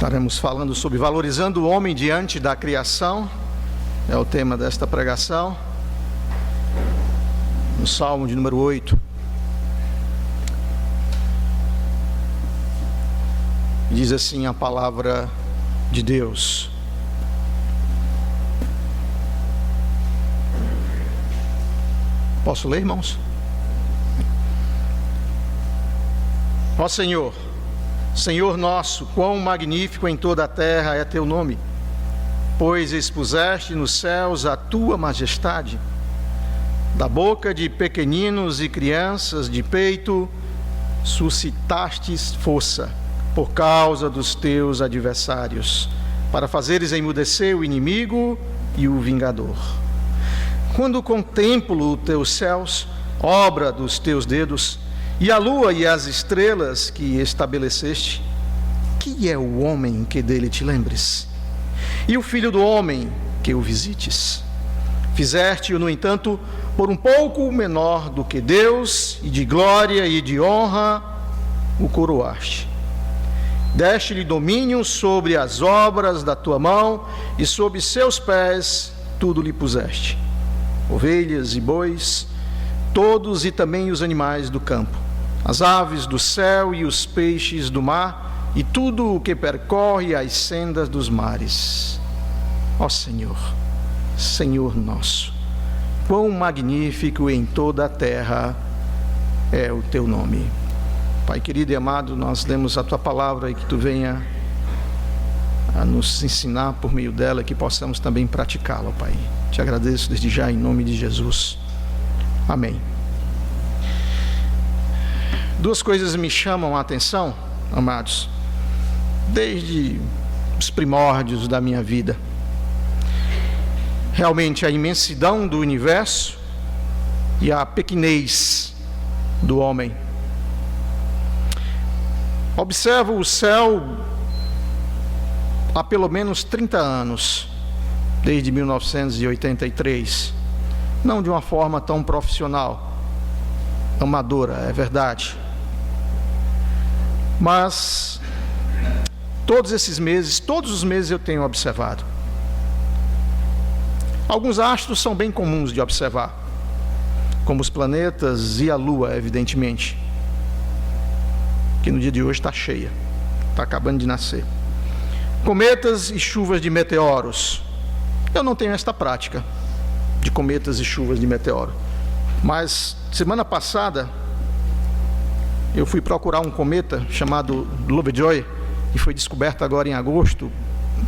Estaremos falando sobre valorizando o homem diante da criação. É o tema desta pregação. No Salmo de número 8. Diz assim a palavra de Deus: posso ler, irmãos? Ó Senhor, Senhor nosso, quão magnífico em toda a terra é teu nome, pois expuseste nos céus a tua majestade. Da boca de pequeninos e crianças de peito suscitastes força por causa dos teus adversários, para fazeres emudecer o inimigo e o vingador. Quando contemplo os teus céus, obra dos teus dedos, e a lua e as estrelas que estabeleceste, que é o homem que dele te lembres? E o filho do homem que o visites? Fizeste-o, no entanto, por um pouco menor do que Deus, e de glória e de honra o coroaste. Deste-lhe domínio sobre as obras da tua mão, e sob seus pés tudo lhe puseste: ovelhas e bois, todos e também os animais do campo, as aves do céu e os peixes do mar, e tudo o que percorre as sendas dos mares. Ó Senhor, Senhor nosso, quão magnífico em toda a terra é o teu nome. Pai querido e amado, nós lemos a tua palavra e que tu venha a nos ensinar por meio dela, que possamos também praticá-la, Pai. Te agradeço desde já em nome de Jesus. Amém. Duas coisas me chamam a atenção, amados, desde os primórdios da minha vida. Realmente a imensidão do universo e a pequenez do homem. Observo o céu há pelo menos 30 anos, desde 1983, não de uma forma tão profissional, amadora, é verdade, mas todos os meses eu tenho observado. Alguns astros são bem comuns de observar, como os planetas e a Lua, evidentemente, que no dia de hoje está cheia, está acabando de nascer. Cometas e chuvas de meteoros. Eu não tenho esta prática de cometas e chuvas de meteoro, mas semana passada eu fui procurar um cometa chamado Lovejoy, que foi descoberto agora em agosto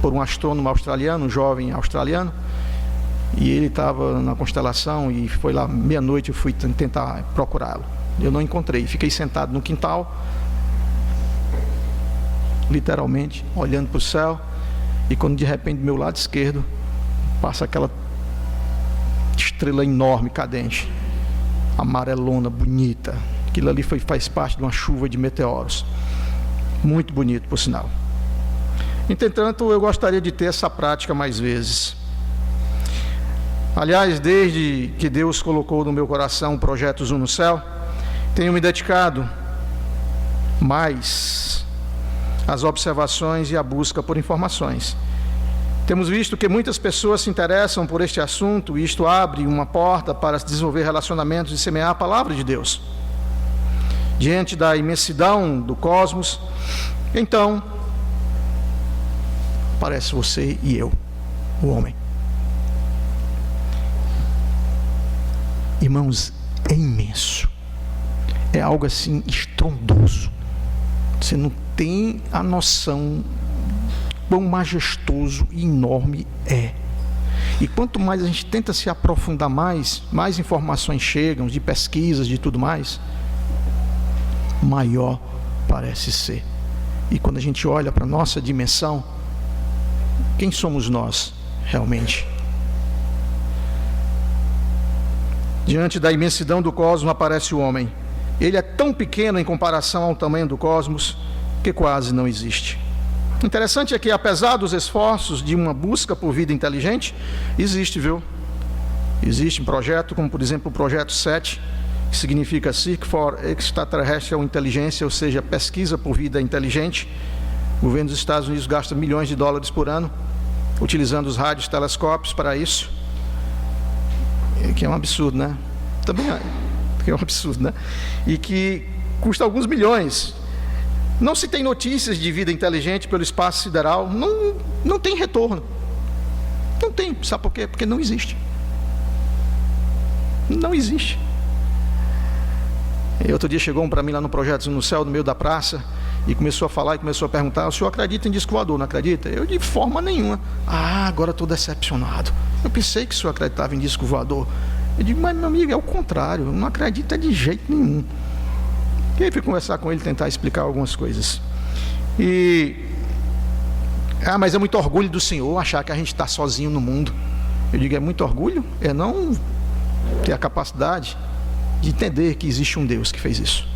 por um astrônomo australiano, um jovem australiano, e ele estava na constelação, e foi lá meia-noite, eu fui tentar procurá-lo. Eu não encontrei, fiquei sentado no quintal, literalmente, olhando para o céu, e quando de repente do meu lado esquerdo passa aquela estrela enorme, cadente, amarelona, bonita. Aquilo ali faz parte de uma chuva de meteoros, muito bonito, por sinal. Entretanto, eu gostaria de ter essa prática mais vezes. Aliás, desde que Deus colocou no meu coração o projeto Zoom no Céu, tenho me dedicado mais às observações e à busca por informações. Temos visto que muitas pessoas se interessam por este assunto, e isto abre uma porta para desenvolver relacionamentos e semear a palavra de Deus. Diante da imensidão do cosmos, então, aparece você e eu, o homem. Irmãos, é imenso. É algo assim estrondoso. Você não tem a noção quão majestoso e enorme é. E quanto mais a gente tenta se aprofundar mais informações chegam, de pesquisas, de tudo mais, maior parece ser. E quando a gente olha para a nossa dimensão, quem somos nós realmente? Diante da imensidão do cosmos aparece o homem. Ele é tão pequeno em comparação ao tamanho do cosmos que quase não existe. Interessante é que, apesar dos esforços de uma busca por vida inteligente, existe, viu? Existe um projeto, como por exemplo o projeto 7, que significa Seek for Extraterrestrial Intelligence, ou seja, pesquisa por vida inteligente, O governo dos Estados Unidos gasta milhões de dólares por ano, utilizando os rádios telescópios para isso. Que é um absurdo, né? Também é um absurdo, né? E que custa alguns milhões. Não se tem notícias de vida inteligente pelo espaço sideral, não tem retorno. Não tem, sabe por quê? Porque não existe. Não existe. E outro dia chegou um para mim lá no Projetos no Céu, no meio da praça, e começou a falar e começou a perguntar: o senhor acredita em disco voador, não acredita? Eu, de forma nenhuma. Agora estou decepcionado. Eu pensei que o senhor acreditava em disco voador. Eu digo: mas meu amigo, é o contrário, eu não acredito de jeito nenhum. E aí fui conversar com ele, tentar explicar algumas coisas. Mas é muito orgulho do senhor achar que a gente está sozinho no mundo. Eu digo: é muito orgulho? É não ter a capacidade de entender que existe um Deus que fez isso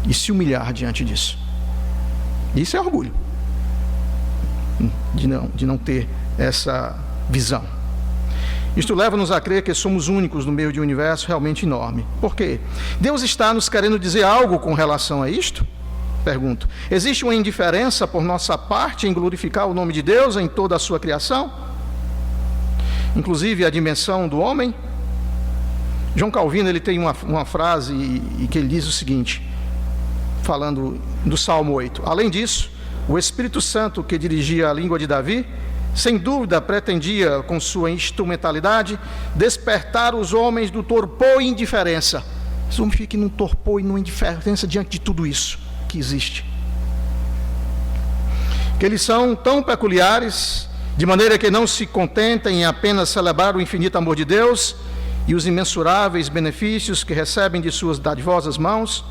e se humilhar diante disso. Isso é orgulho, de não ter essa visão. Isto leva-nos a crer que somos únicos no meio de um universo realmente enorme. Por quê? Deus está nos querendo dizer algo com relação a isto? Pergunto. Existe uma indiferença por nossa parte em glorificar o nome de Deus em toda a sua criação? Inclusive a dimensão do homem? João Calvino, ele tem uma frase que ele diz o seguinte, falando do Salmo 8. Além disso, o Espírito Santo que dirigia a língua de Davi, sem dúvida pretendia, com sua instrumentalidade, despertar os homens do torpor e indiferença. Os homens fiquem num torpor e numa indiferença diante de tudo isso que existe. Que eles são tão peculiares, de maneira que não se contentem em apenas celebrar o infinito amor de Deus e os imensuráveis benefícios que recebem de suas dadivosas mãos,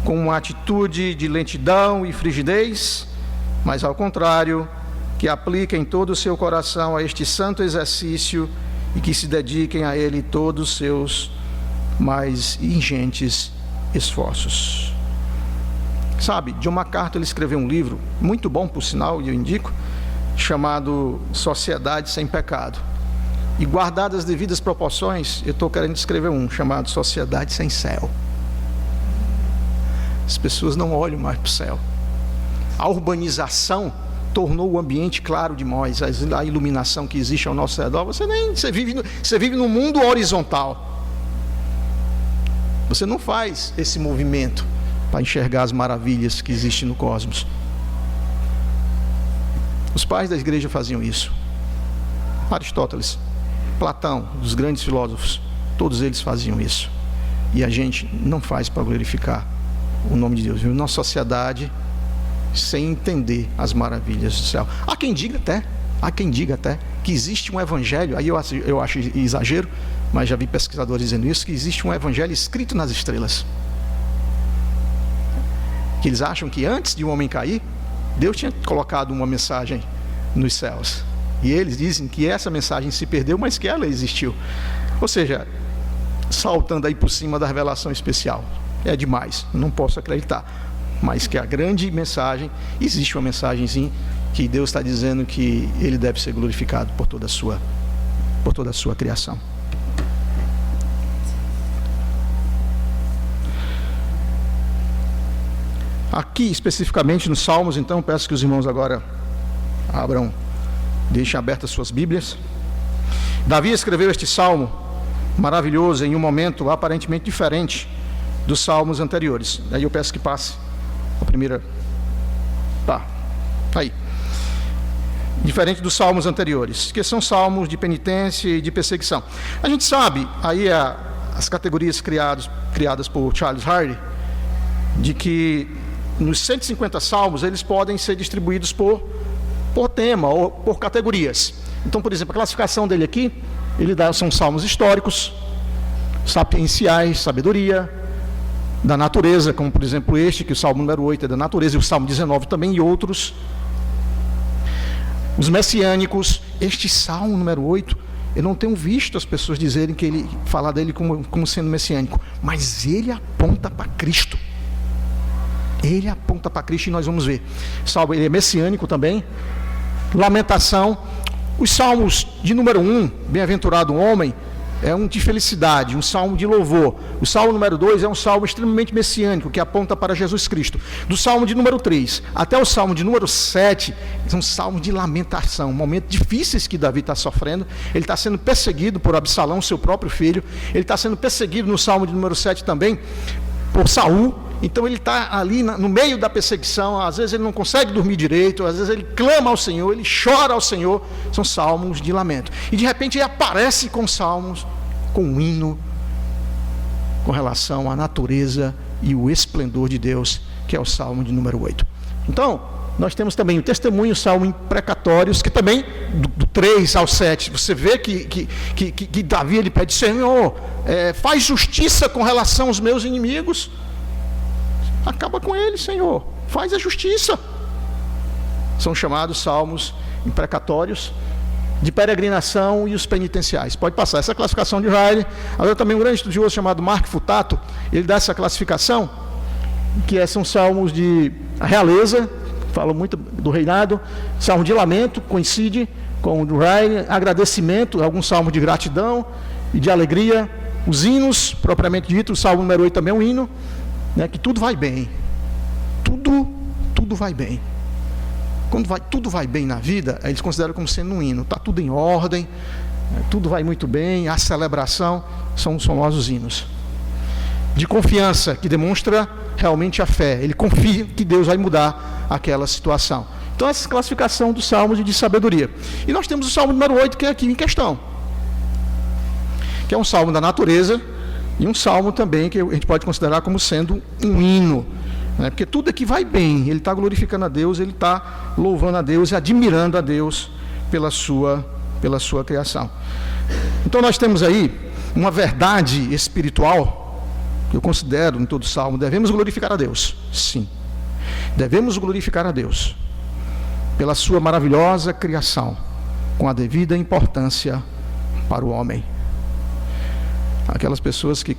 com uma atitude de lentidão e frigidez, mas ao contrário, que apliquem todo o seu coração a este santo exercício e que se dediquem a ele todos os seus mais ingentes esforços. Sabe, John MacArthur, ele escreveu um livro, muito bom por sinal, e eu indico, chamado Sociedade Sem Pecado. E guardadas as devidas proporções, eu estou querendo escrever um, chamado Sociedade Sem Céu. As pessoas não olham mais para o céu. A urbanização tornou o ambiente claro demais, a iluminação que existe ao nosso redor. Você vive no mundo horizontal. Você não faz esse movimento para enxergar as maravilhas que existem no cosmos. Os pais da igreja faziam isso. Aristóteles, Platão, os grandes filósofos, todos eles faziam isso. E a gente não faz para glorificar o nome de Deus. Vive numa sociedade sem entender as maravilhas do céu. Há quem diga até que existe um evangelho, aí eu acho exagero, mas já vi pesquisadores dizendo isso, que existe um evangelho escrito nas estrelas. Que eles acham que antes de o homem cair, Deus tinha colocado uma mensagem nos céus. E eles dizem que essa mensagem se perdeu, mas que ela existiu. Ou seja, saltando aí por cima da revelação especial. É demais, não posso acreditar. Mas que a grande mensagem, existe uma mensagem sim, que Deus está dizendo que Ele deve ser glorificado por toda a sua criação. Aqui especificamente nos Salmos, então, peço que os irmãos agora deixem abertas suas Bíblias. Davi escreveu este Salmo maravilhoso em um momento aparentemente diferente dos Salmos anteriores. Aí eu peço que passe a primeira. Aí. Diferente dos Salmos anteriores, que são salmos de penitência e de perseguição. A gente sabe, aí as categorias criadas por Charles Hardy, de que nos 150 salmos eles podem ser distribuídos por tema ou por categorias. Então, por exemplo, a classificação dele aqui, são salmos históricos, sapienciais, sabedoria, da natureza, como por exemplo este, que o salmo número 8 é da natureza, e o salmo 19 também, e outros. Os messiânicos, este salmo número 8, eu não tenho visto as pessoas dizerem que ele falar dele como sendo messiânico, mas ele aponta para Cristo. Ele aponta para Cristo e nós vamos ver. Salmo, ele é messiânico também. Lamentação. Os salmos de número 1, bem-aventurado o homem, é um de felicidade, um salmo de louvor. O salmo número 2 é um salmo extremamente messiânico, que aponta para Jesus Cristo. Do salmo de número 3 até o salmo de número 7, são salmos de lamentação, momentos difíceis que Davi está sofrendo. Ele está sendo perseguido por Absalão, seu próprio filho. Ele está sendo perseguido no salmo de número 7 também por Saul. Então ele está ali no meio da perseguição. Às vezes ele não consegue dormir direito, às vezes ele clama ao Senhor, ele chora ao Senhor. São salmos de lamento. E de repente ele aparece com salmos, com um hino com relação à natureza e o esplendor de Deus, que é o salmo de número 8. Então nós temos também o testemunho, o salmo imprecatórios, que também do 3 ao 7, você vê que Davi ele pede: Senhor, faz justiça com relação aos meus inimigos, acaba com eles, Senhor, faz a justiça. São chamados salmos imprecatórios, de peregrinação e os penitenciais. Pode passar essa classificação de Riley. Agora também um grande estudioso chamado Mark Futato, ele dá essa classificação, que são salmos de realeza, falam muito do reinado, salmo de lamento, coincide com o do Riley, agradecimento, alguns salmos de gratidão e de alegria, os hinos, propriamente dito, o salmo número 8 também é um hino, né, que tudo vai bem, tudo vai bem. Quando tudo vai bem na vida, eles consideram como sendo um hino, está tudo em ordem, tudo vai muito bem, a celebração, são os famosos hinos. De confiança, que demonstra realmente a fé, ele confia que Deus vai mudar aquela situação. Então essa classificação dos salmos de sabedoria. E nós temos o salmo número 8, que é aqui em questão, que é um salmo da natureza, e um salmo também que a gente pode considerar como sendo um hino, né? Porque tudo aqui vai bem, ele está glorificando a Deus, ele está louvando a Deus e admirando a Deus pela sua criação. Então nós temos aí uma verdade espiritual, que eu considero em todo salmo: devemos glorificar a Deus, sim, devemos glorificar a Deus pela sua maravilhosa criação, com a devida importância para o homem. Aquelas pessoas que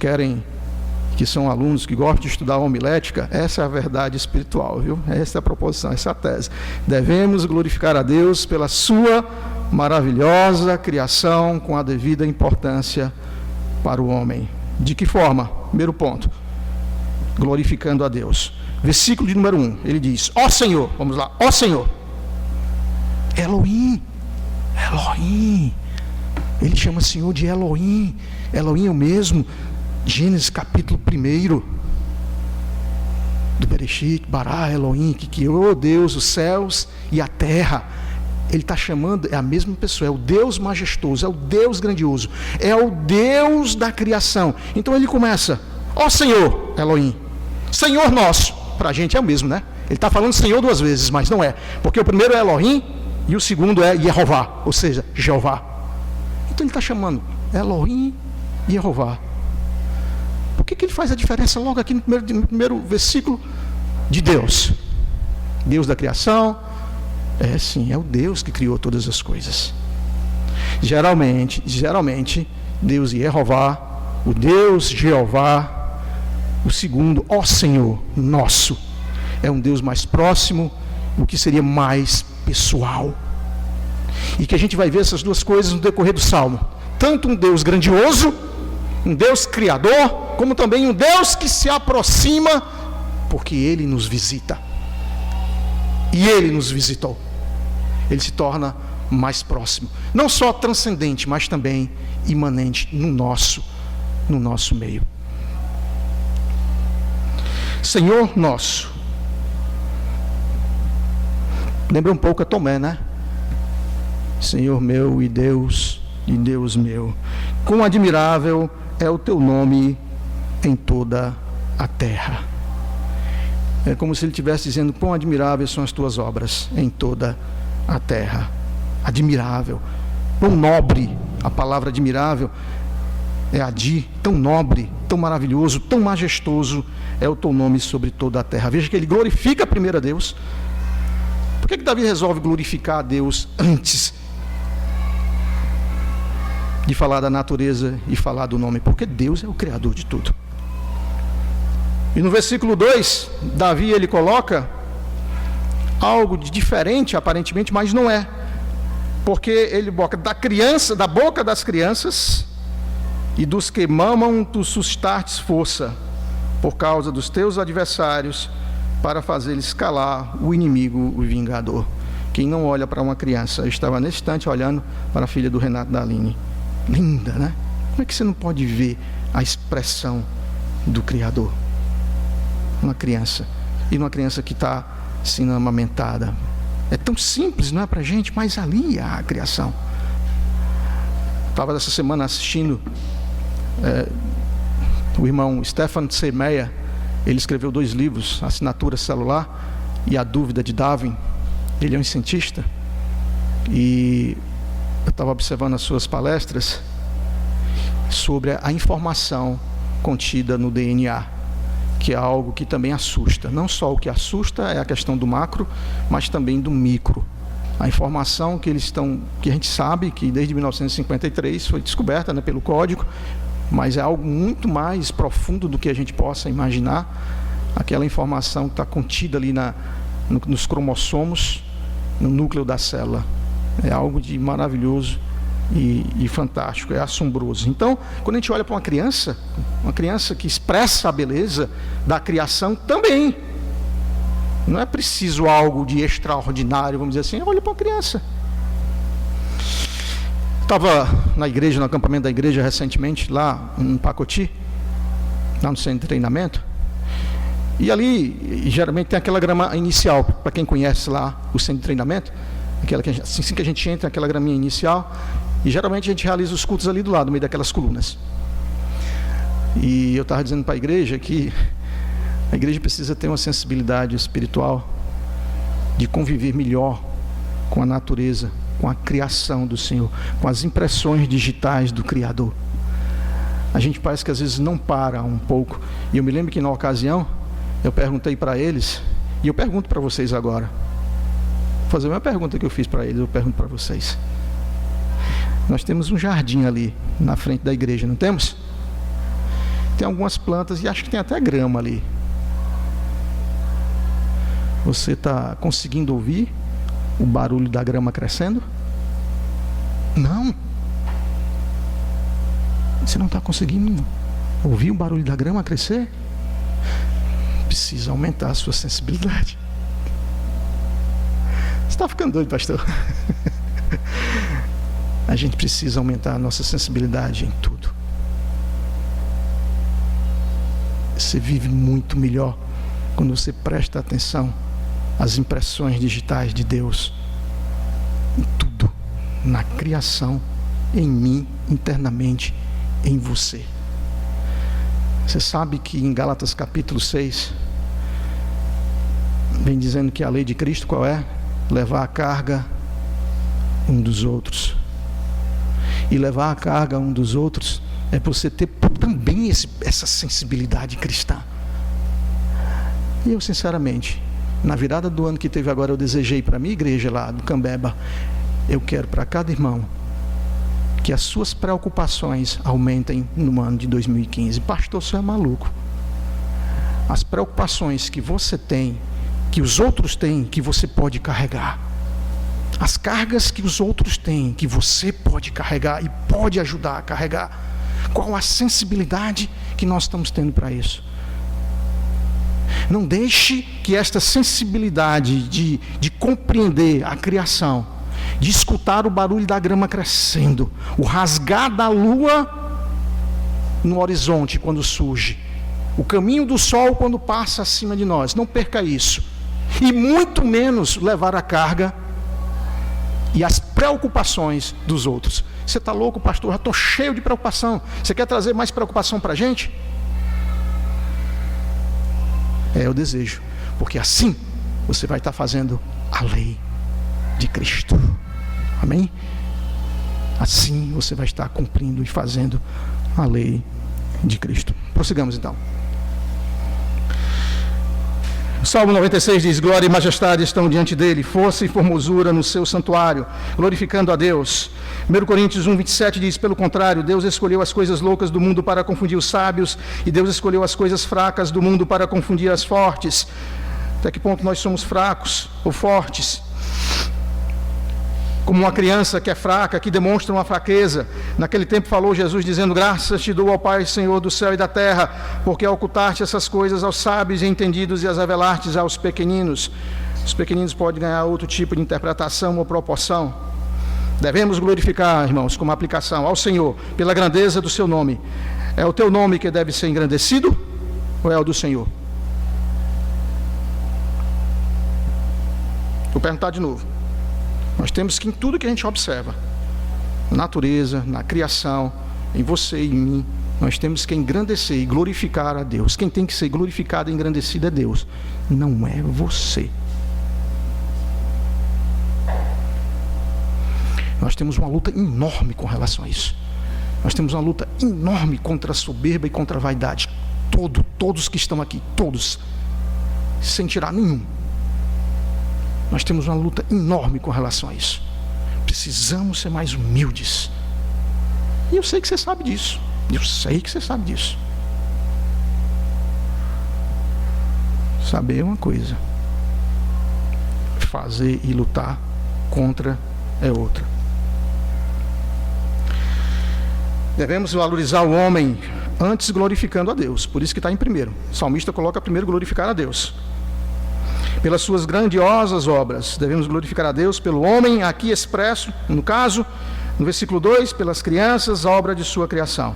são alunos, que gostam de estudar homilética, essa é a verdade espiritual, viu? Essa é a proposição, essa é a tese. Devemos glorificar a Deus pela sua maravilhosa criação, com a devida importância para o homem. De que forma? Primeiro ponto, glorificando a Deus. Versículo de número 1, ele diz: ó Senhor, vamos lá, ó Senhor, Elohim, ele chama Senhor de Elohim. Elohim é o mesmo, Gênesis capítulo 1, do Bereshit, Bará, Elohim, que criou Deus, os céus e a terra. Ele está chamando, é a mesma pessoa, é o Deus majestoso, é o Deus grandioso, é o Deus da criação. Então ele começa: ó Senhor, Elohim, Senhor nosso. Para a gente é o mesmo, né? Ele está falando Senhor duas vezes, mas não é, porque o primeiro é Elohim e o segundo é Yehová, ou seja, Jeová. Então ele está chamando Elohim e Jeová. Por que ele faz a diferença logo aqui no primeiro versículo? De Deus, Deus da criação. Sim, é o Deus que criou todas as coisas. Geralmente Deus e Jeová, o Deus Jeová, o segundo, ó Senhor nosso, é um Deus mais próximo, o que seria mais pessoal. E que a gente vai ver essas duas coisas no decorrer do Salmo. Tanto um Deus grandioso, um Deus criador, como também um Deus que se aproxima, porque Ele nos visita. E Ele nos visitou. Ele se torna mais próximo. Não só transcendente, mas também imanente no nosso meio. Senhor nosso. Lembra um pouco a Tomé, né? Senhor meu e Deus meu. Quão admirável é o teu nome em toda a terra. É como se ele estivesse dizendo: quão admiráveis são as tuas obras em toda a terra. Admirável, quão nobre. A palavra admirável é adi, tão nobre, tão maravilhoso, tão majestoso é o teu nome sobre toda a terra. Veja que ele glorifica primeiro a Deus. Por que Davi resolve glorificar a Deus antes de falar da natureza e falar do nome? Porque Deus é o Criador de tudo. E no versículo 2, Davi ele coloca algo de diferente aparentemente, mas não é. Porque ele boca da boca das crianças e dos que mamam tu suscitastes força, por causa dos teus adversários, para fazer-lhes calar o inimigo, o vingador. Quem não olha para uma criança, eu estava nesse instante olhando para a filha do Renato Daline. Linda, né? Como é que você não pode ver a expressão do Criador? Uma criança, e uma criança que está sendo amamentada. É tão simples, não é para a gente, mas ali há a criação. Estava essa semana assistindo o irmão Stefan Semeia. Ele escreveu 2 livros, Assinatura Celular e A Dúvida de Darwin. Ele é um cientista, e eu estava observando as suas palestras sobre a informação contida no DNA, que é algo que também assusta. Não só o que assusta é a questão do macro, mas também do micro. A informação que a gente sabe que desde 1953 foi descoberta, né, pelo código, mas é algo muito mais profundo do que a gente possa imaginar. Aquela informação que está contida ali nos cromossomos, no núcleo da célula. É algo de maravilhoso e fantástico, é assombroso. Então, quando a gente olha para uma criança que expressa a beleza da criação também, não é preciso algo de extraordinário, vamos dizer assim, olha para uma criança. Estava na igreja, no acampamento da igreja recentemente, lá em Pacoti, lá no centro de treinamento, e ali geralmente tem aquela grama inicial, para quem conhece lá o centro de treinamento, assim que a gente entra, aquela graminha inicial, e geralmente a gente realiza os cultos ali do lado, no meio daquelas colunas. E eu estava dizendo para a igreja que a igreja precisa ter uma sensibilidade espiritual de conviver melhor com a natureza, com a criação do Senhor, com as impressões digitais do Criador. A gente parece que às vezes não para um pouco. E eu me lembro que na ocasião eu perguntei para eles, e eu pergunto para vocês agora, vou fazer a mesma pergunta que eu fiz para eles, eu pergunto para vocês. Nós temos um jardim ali na frente da igreja, não temos? Tem algumas plantas e acho que tem até grama ali. Você está conseguindo ouvir o barulho da grama crescendo? Não. Você não está conseguindo ouvir o barulho da grama crescer? Precisa aumentar a sua sensibilidade. Você está ficando doido, pastor? A gente precisa aumentar a nossa sensibilidade em tudo. Você vive muito melhor quando você presta atenção às impressões digitais de Deus em tudo, na criação, em mim, internamente, em você. Você sabe que em Gálatas capítulo 6 vem dizendo que a lei de Cristo qual é? Levar a carga um dos outros. E levar a carga um dos outros é para você ter também essa sensibilidade cristã. E eu sinceramente, na virada do ano que teve agora, eu desejei para a minha igreja lá do Cambeba, eu quero para cada irmão que as suas preocupações aumentem no ano de 2015. Pastor, você é maluco. As preocupações que você tem, que os outros têm, que você pode carregar. As cargas que os outros têm, que você pode carregar e pode ajudar a carregar. Qual a sensibilidade que nós estamos tendo para isso? Não deixe que esta sensibilidade de compreender a criação, de escutar o barulho da grama crescendo, o rasgar da lua no horizonte quando surge, o caminho do sol quando passa acima de nós, não perca isso. E muito menos levar a carga e as preocupações dos outros. Você está louco, pastor? Já estou cheio de preocupação. Você quer trazer mais preocupação para a gente? É o desejo, porque assim você vai estar fazendo a lei de Cristo. Amém? Assim você vai estar cumprindo e fazendo a lei de Cristo. Prossigamos então. O Salmo 96 diz: glória e majestade estão diante dele, força e formosura no seu santuário, glorificando a Deus. 1 Coríntios 1:27 diz: pelo contrário, Deus escolheu as coisas loucas do mundo para confundir os sábios, e Deus escolheu as coisas fracas do mundo para confundir as fortes. Até que ponto nós somos fracos ou fortes? como uma criança que é fraca, que demonstra uma fraqueza. Naquele tempo falou Jesus dizendo: graças te dou, ó Pai, Senhor do céu e da terra, porque ocultaste essas coisas aos sábios e entendidos e as revelastes aos pequeninos. Os pequeninos podem ganhar outro tipo de interpretação ou proporção. Devemos glorificar, irmãos, como aplicação ao Senhor, pela grandeza do seu nome. É o teu nome que deve ser engrandecido ou é o do Senhor? Vou perguntar de novo. Nós temos que, em tudo que a gente observa, na natureza, na criação, em você e em mim, nós temos que engrandecer e glorificar a Deus. Quem tem que ser glorificado e engrandecido é Deus, não é você. Nós temos uma luta enorme com relação a isso. Nós temos uma luta enorme contra a soberba e contra a vaidade. Todos que estão aqui, todos, sem tirar nenhum. Nós temos uma luta enorme com relação a isso. Precisamos ser mais humildes. E eu sei que você sabe disso. Eu sei que você sabe disso. Saber é uma coisa. Fazer e lutar contra é outra. Devemos valorizar o homem antes glorificando a Deus. Por isso que está em primeiro. O salmista coloca primeiro glorificar a Deus. Pelas suas grandiosas obras, devemos glorificar a Deus pelo homem aqui expresso, no caso, no versículo 2, pelas crianças, obra de sua criação.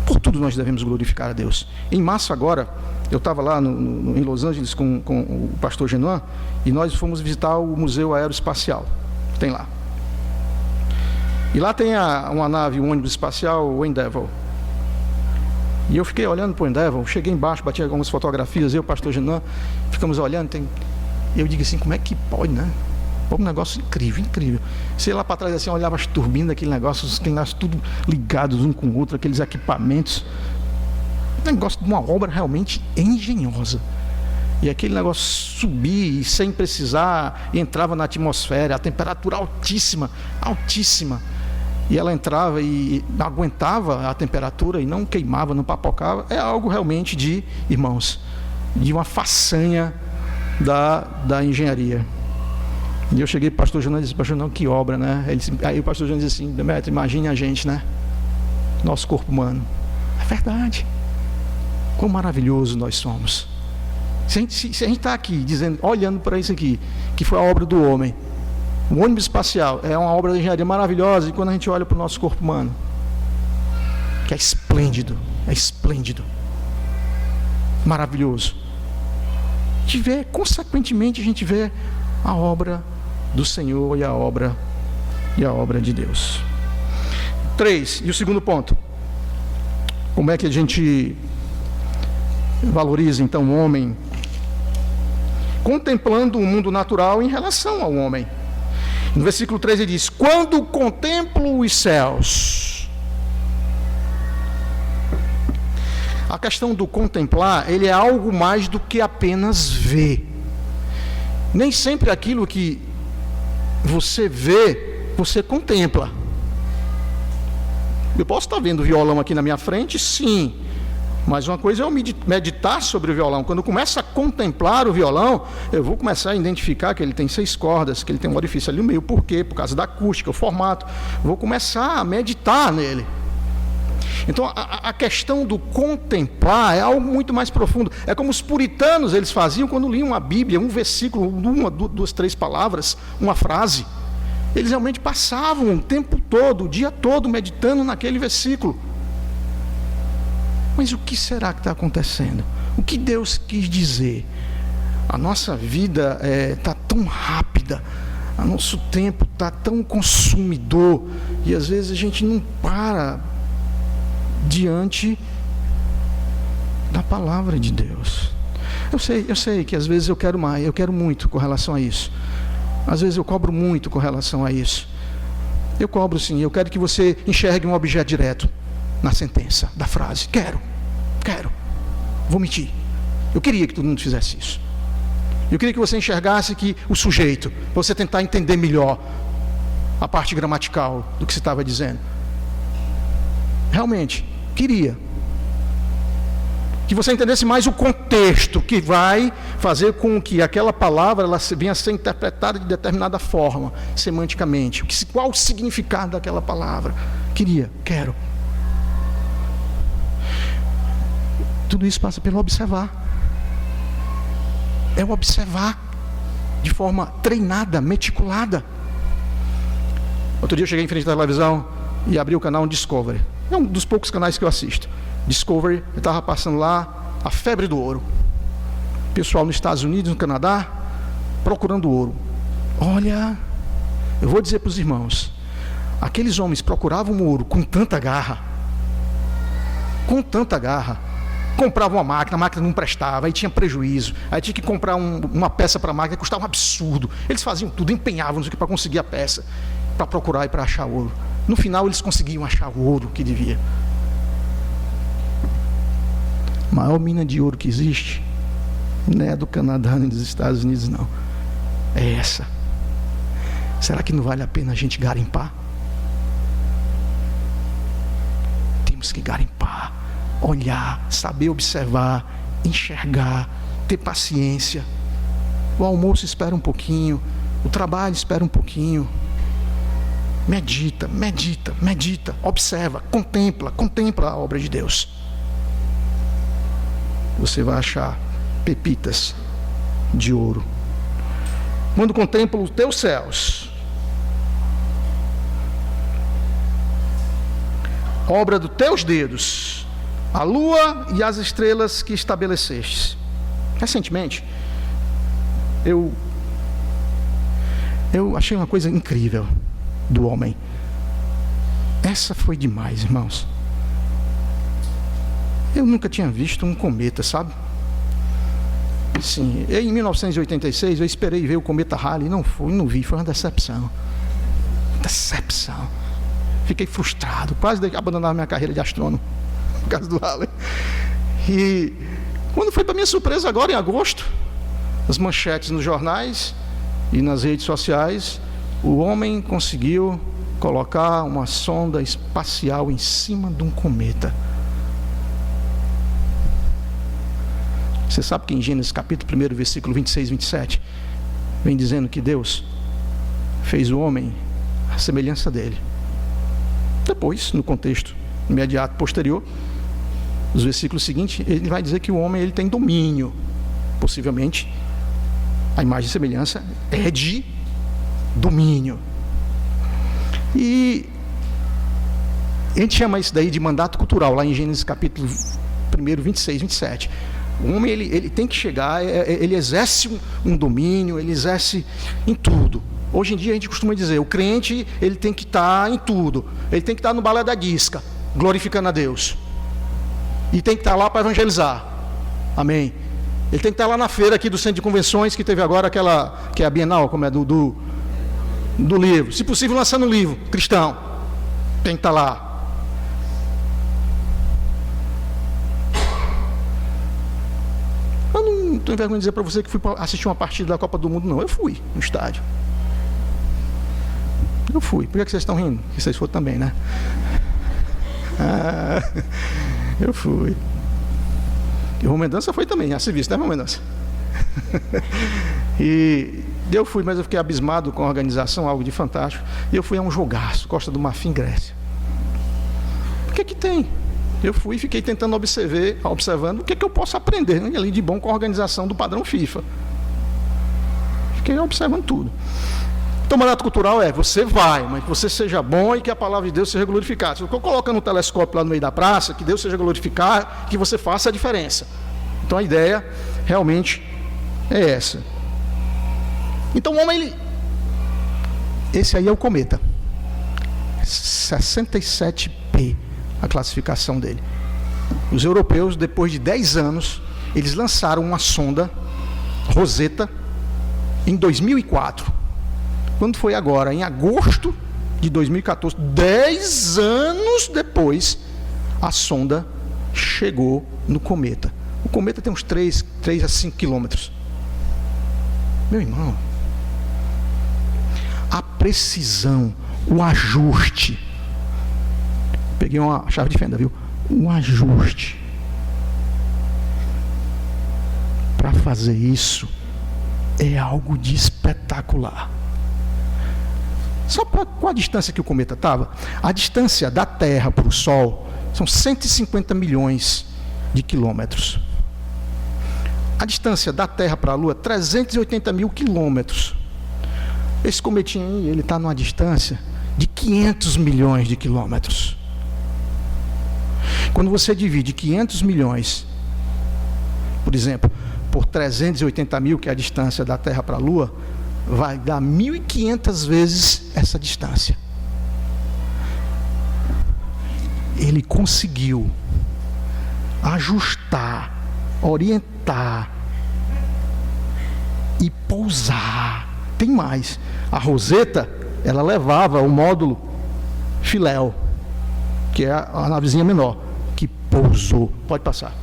Por tudo nós devemos glorificar a Deus. Em março agora, eu estava lá em Los Angeles com o pastor Genuan, e nós fomos visitar o Museu Aeroespacial, tem lá. E lá tem uma nave, um ônibus espacial, o Endeavour. E eu fiquei olhando para o Endeavour, cheguei embaixo, bati algumas fotografias, eu e o pastor Genan, ficamos olhando, e eu digo assim, como é que pode, né? Pô, um negócio incrível, incrível. Sei lá para trás assim, eu olhava as turbinas daquele negócio, os negócios tudo ligados um com o outro, aqueles equipamentos. Um negócio de uma obra realmente engenhosa. E aquele negócio subia e sem precisar, entrava na atmosfera, a temperatura altíssima, altíssima. E ela entrava e aguentava a temperatura e não queimava, não papocava. É algo realmente de, irmãos, de uma façanha da engenharia. E eu cheguei para o pastor Jonas e disse: pastor, não, que obra, né? Aí o pastor Jonas disse assim: Demetrio, imagine a gente, né? Nosso corpo humano. É verdade. Quão maravilhoso nós somos. Se a gente está aqui dizendo, olhando para isso aqui, que foi a obra do homem, o ônibus espacial é uma obra de engenharia maravilhosa, e quando a gente olha para o nosso corpo humano, que é esplêndido, maravilhoso, a gente vê, consequentemente, a gente vê a obra do Senhor e a obra de Deus. 3, e o segundo ponto, como é que a gente valoriza então o homem? Contemplando o mundo natural em relação ao homem. No versículo 3 ele diz: quando contemplo os céus. A questão do contemplar, ele é algo mais do que apenas ver. Nem sempre aquilo que você vê, você contempla. Eu posso estar vendo o violão aqui na minha frente, sim. Mas uma coisa é eu meditar sobre o violão. Quando eu começo a contemplar o violão, eu vou começar a identificar que ele tem 6 cordas, que ele tem um orifício ali no meio. Por quê? Por causa da acústica, o formato. Vou começar a meditar nele. Então, a questão do contemplar é algo muito mais profundo. É como os puritanos eles faziam quando liam a Bíblia, um versículo, 1, 2, 3 palavras, uma frase. Eles realmente passavam o tempo todo, o dia todo, meditando naquele versículo. Mas o que será que está acontecendo? O que Deus quis dizer? A nossa vida está tão rápida, o nosso tempo está tão consumidor, e às vezes a gente não para diante da palavra de Deus. Eu sei que às vezes eu quero mais, eu quero muito com relação a isso. Às vezes eu cobro muito com relação a isso. Eu cobro sim, eu quero que você enxergue um objeto direto na sentença da frase. Quero, vou mentir. Eu queria que todo mundo fizesse isso. Eu queria que você enxergasse que o sujeito, para você tentar entender melhor a parte gramatical do que você estava dizendo. Realmente, queria que você entendesse mais o contexto que vai fazer com que aquela palavra ela venha a ser interpretada de determinada forma, semanticamente. Qual o significado daquela palavra? Quero. Tudo isso passa pelo observar. É o observar de forma treinada, meticulada. Outro dia eu cheguei em frente à televisão e abri o canal Discovery. É um dos poucos canais que eu assisto. Discovery, eu estava passando lá a febre do ouro. Pessoal nos Estados Unidos, no Canadá, procurando ouro. Olha, eu vou dizer para os irmãos, aqueles homens procuravam o ouro com tanta garra, compravam uma máquina, a máquina não prestava, aí tinha prejuízo, aí tinha que comprar uma peça para a máquina, custava um absurdo. Eles faziam tudo, empenhavam para conseguir a peça, para procurar e para achar ouro. No final eles conseguiam achar o ouro que devia. A maior mina de ouro que existe não é a do Canadá nem dos Estados Unidos, não. É essa. Será que não vale a pena a gente garimpar? Temos que garimpar, olhar, saber observar, enxergar, ter paciência. O almoço espera um pouquinho, o trabalho espera um pouquinho. Medita, observa, contempla a obra de Deus. Você vai achar pepitas de ouro. Quando contemplo os teus céus, obra dos teus dedos, a lua e as estrelas que estabelecestes. Recentemente, eu achei uma coisa incrível do homem. Essa foi demais, irmãos. Eu nunca tinha visto um cometa, sabe? Sim, em 1986 eu esperei ver o cometa Halley, não vi, foi uma decepção. Fiquei frustrado, quase de abandonar minha carreira de astrônomo por causa do Halley. E quando foi para minha surpresa agora em agosto, as manchetes nos jornais e nas redes sociais, o homem conseguiu colocar uma sonda espacial em cima de um cometa. Você sabe que em Gênesis capítulo 1, versículo 26 e 27, vem dizendo que Deus fez o homem à semelhança dele. Depois, no contexto imediato posterior, nos versículos seguintes, ele vai dizer que o homem ele tem domínio. Possivelmente, a imagem e semelhança é de domínio. E a gente chama isso daí de mandato cultural, lá em Gênesis capítulo 1, 26 e 27. O homem ele tem que chegar, ele exerce um domínio, ele exerce em tudo. Hoje em dia a gente costuma dizer, o crente ele tem que estar em tudo. Ele tem que estar no balé da disca, glorificando a Deus. E tem que estar lá para evangelizar. Amém. Ele tem que estar lá na feira aqui do Centro de Convenções, que teve agora aquela, que é a Bienal, como é do livro. Se possível, lançando um livro cristão. Tem que estar lá. Eu não tenho vergonha de dizer para você que fui assistir uma partida da Copa do Mundo, não. Eu fui no estádio. Eu fui. Por que vocês estão rindo? Porque vocês foram também, né? Eu fui. E o Romendança foi também, a serviço, né, Romendança? E eu fui, mas eu fiquei abismado com a organização, algo de fantástico. E eu fui a um jogaço, Costa do Marfim, Grécia. O que tem? Eu fui e fiquei tentando observando o que eu posso aprender, né, ali de bom com a organização do padrão FIFA. Fiquei observando tudo. Então, o mandato cultural você vai, mas que você seja bom e que a palavra de Deus seja glorificada. Se eu coloco no telescópio lá no meio da praça, que Deus seja glorificado, que você faça a diferença. Então, a ideia realmente é essa. Então, o homem, esse aí é o cometa. 67P, a classificação dele. Os europeus, depois de 10 anos, eles lançaram uma sonda, Rosetta, em 2004. Quando foi agora, em agosto de 2014, 10 anos depois, a sonda chegou no cometa. O cometa tem uns 3 a 5 quilômetros. Meu irmão, a precisão, o ajuste. Peguei uma chave de fenda, viu? Um ajuste para fazer isso é algo de espetacular. Sabe qual a distância que o cometa estava? A distância da Terra para o Sol são 150 milhões de quilômetros. A distância da Terra para a Lua, 380 mil quilômetros. Esse cometinho aí, ele está numa distância de 500 milhões de quilômetros. Quando você divide 500 milhões, por exemplo, por 380 mil, que é a distância da Terra para a Lua, vai dar 1.500 vezes essa distância. Ele conseguiu ajustar, orientar e pousar. Tem mais. A Rosetta, ela levava o módulo Philae, que é a navezinha menor, que pousou. Pode passar.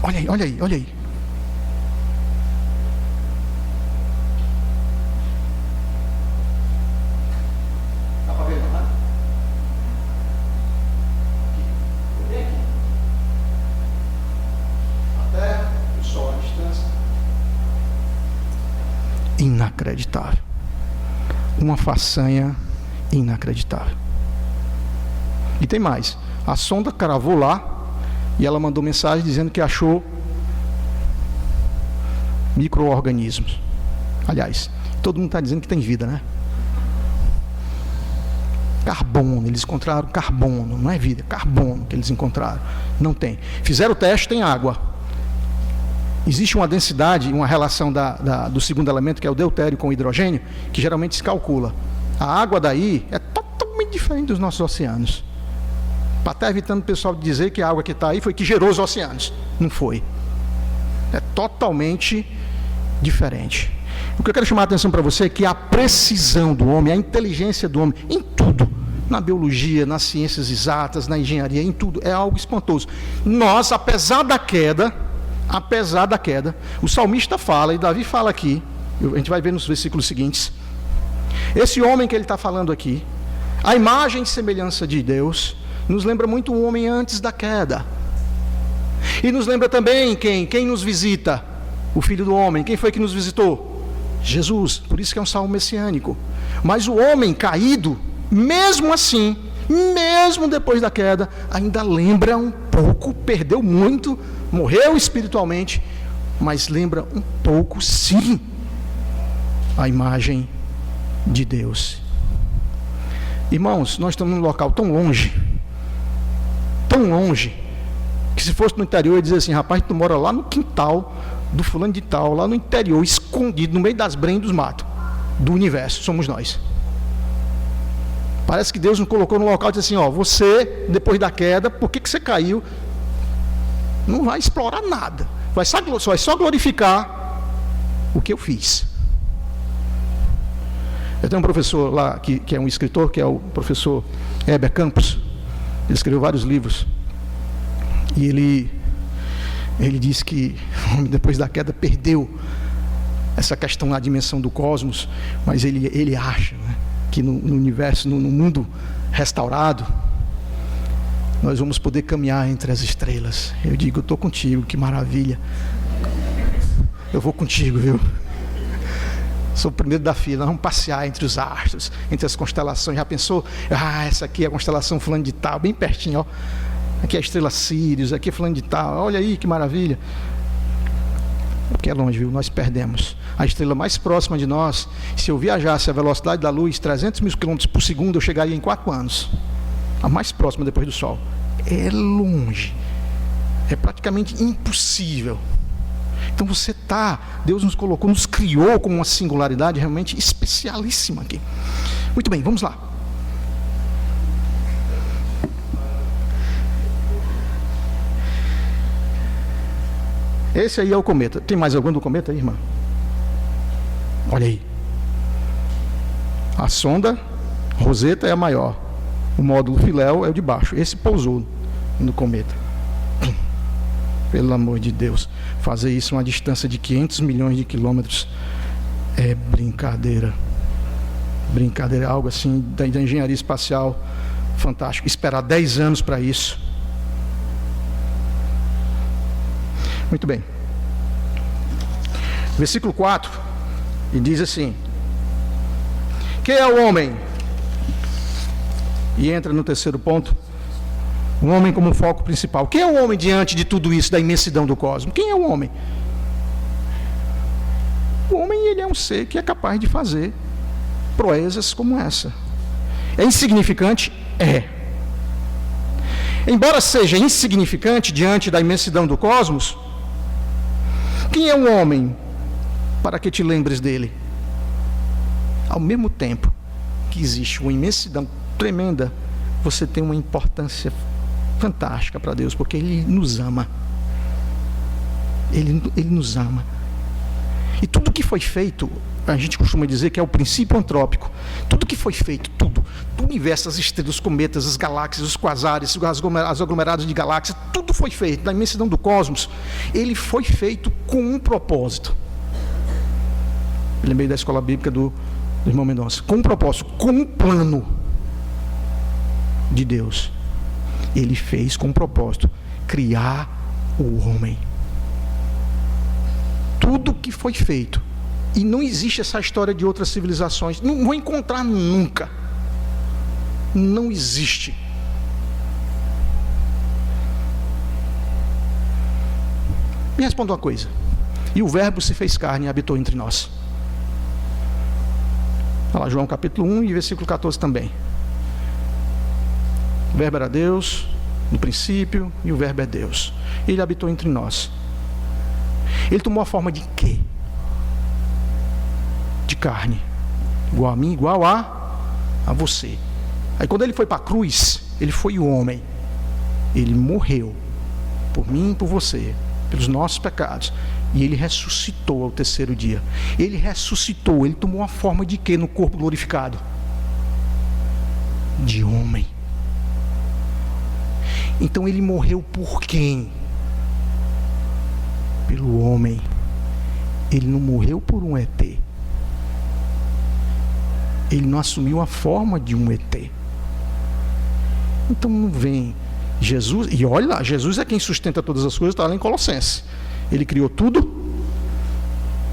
Olha aí, olha aí, olha aí. Dá para ver, não é? Aqui. A Terra, o Sol à distância. Inacreditável. Uma façanha inacreditável. E tem mais. A sonda cravou lá e ela mandou mensagem dizendo que achou micro-organismos. Aliás, todo mundo está dizendo que tem vida, né? Carbono, eles encontraram carbono, não é vida, é carbono que eles encontraram. Não tem. Fizeram o teste, tem água. Existe uma densidade, uma relação do segundo elemento, que é o deutério com o hidrogênio, que geralmente se calcula. A água daí é totalmente diferente dos nossos oceanos. Para estar evitando o pessoal de dizer que a água que está aí foi que gerou os oceanos. Não foi. É totalmente diferente. O que eu quero chamar a atenção para você é que a precisão do homem, a inteligência do homem, em tudo, na biologia, nas ciências exatas, na engenharia, em tudo, é algo espantoso. Nós, apesar da queda, o salmista fala, e Davi fala aqui, a gente vai ver nos versículos seguintes, esse homem que ele está falando aqui, a imagem e semelhança de Deus, nos lembra muito o homem antes da queda. E nos lembra também quem nos visita? O Filho do Homem. Quem foi que nos visitou? Jesus. Por isso que é um salmo messiânico. Mas o homem caído, mesmo assim, mesmo depois da queda, ainda lembra um pouco, perdeu muito, morreu espiritualmente, mas lembra um pouco, sim, a imagem de Deus. Irmãos, nós estamos num local tão longe, que se fosse no interior, eu ia dizer assim, rapaz, tu mora lá no quintal do fulano de tal, lá no interior, escondido, no meio das brenhas dos matos, do universo, somos nós. Parece que Deus nos colocou no local e disse assim, ó, você, depois da queda, por que você caiu? Não vai explorar nada, vai só glorificar o que eu fiz. Eu tenho um professor lá, que é um escritor, que é o professor Heber Campos. Ele escreveu vários livros. E ele diz que o homem, depois da queda, perdeu essa questão na dimensão do cosmos, mas ele acha, né, que no universo, no mundo restaurado, nós vamos poder caminhar entre as estrelas. Eu digo, eu estou contigo, que maravilha. Eu vou contigo, viu? Sou o primeiro da fila, nós vamos passear entre os astros, entre as constelações. Já pensou? Essa aqui é a constelação fulano de tal, bem pertinho, ó. Aqui é a estrela Sírius, aqui é fulano de tal, olha aí que maravilha. Porque é longe, viu? Nós perdemos. A estrela mais próxima de nós, se eu viajasse a velocidade da luz, 300 mil quilômetros por segundo, eu chegaria em 4 anos. A mais próxima depois do Sol. É longe. É praticamente impossível. Então Deus nos colocou, nos criou com uma singularidade realmente especialíssima aqui. Muito bem, vamos lá. Esse aí é o cometa. Tem mais algum do cometa aí, irmã? Olha aí. A sonda Rosetta é a maior. O módulo Philae é o de baixo. Esse pousou no cometa. Pelo amor de Deus. Fazer isso a uma distância de 500 milhões de quilômetros é brincadeira. Brincadeira, algo assim da engenharia espacial fantástico. Esperar 10 anos para isso. Muito bem. Versículo 4, e diz assim: quem é o homem? E entra no terceiro ponto, o homem como foco principal. Quem é o homem diante de tudo isso, da imensidão do cosmos? Quem é o homem? O homem, ele é um ser que é capaz de fazer proezas como essa. É insignificante? É. Embora seja insignificante diante da imensidão do cosmos, quem é o homem para que te lembres dele? Ao mesmo tempo que existe uma imensidão tremenda, você tem uma importância fantástica para Deus, porque Ele nos ama. Ele nos ama. E tudo que foi feito, a gente costuma dizer que é o princípio antrópico. Tudo que foi feito, tudo, do universo, as estrelas, os cometas, as galáxias, os quasares, as aglomeradas de galáxias, tudo foi feito, da imensidão do cosmos, ele foi feito com um propósito. Eu lembrei da escola bíblica do irmão Mendonça. Com um propósito, com um plano de Deus. Ele fez com um propósito, criar o homem. Tudo que foi feito, e não existe essa história de outras civilizações, não vou encontrar nunca, não existe. Me responda uma coisa: e o verbo se fez carne e habitou entre nós? Olha lá, João capítulo 1 e versículo 14 também. O verbo era Deus no princípio, e o verbo é Deus. Ele habitou entre nós. Ele tomou a forma de quê? De carne. Igual a mim, igual a você. Aí quando ele foi para a cruz, ele foi o homem. Ele morreu por mim e por você, pelos nossos pecados. E ele ressuscitou ao terceiro dia. Ele ressuscitou, ele tomou a forma de quê no corpo glorificado? De homem. Então ele morreu por quem? Pelo homem. Ele não morreu por um ET. Ele não assumiu a forma de um ET. Então não vem Jesus, e olha lá, Jesus é quem sustenta todas as coisas, está lá em Colossenses. Ele criou tudo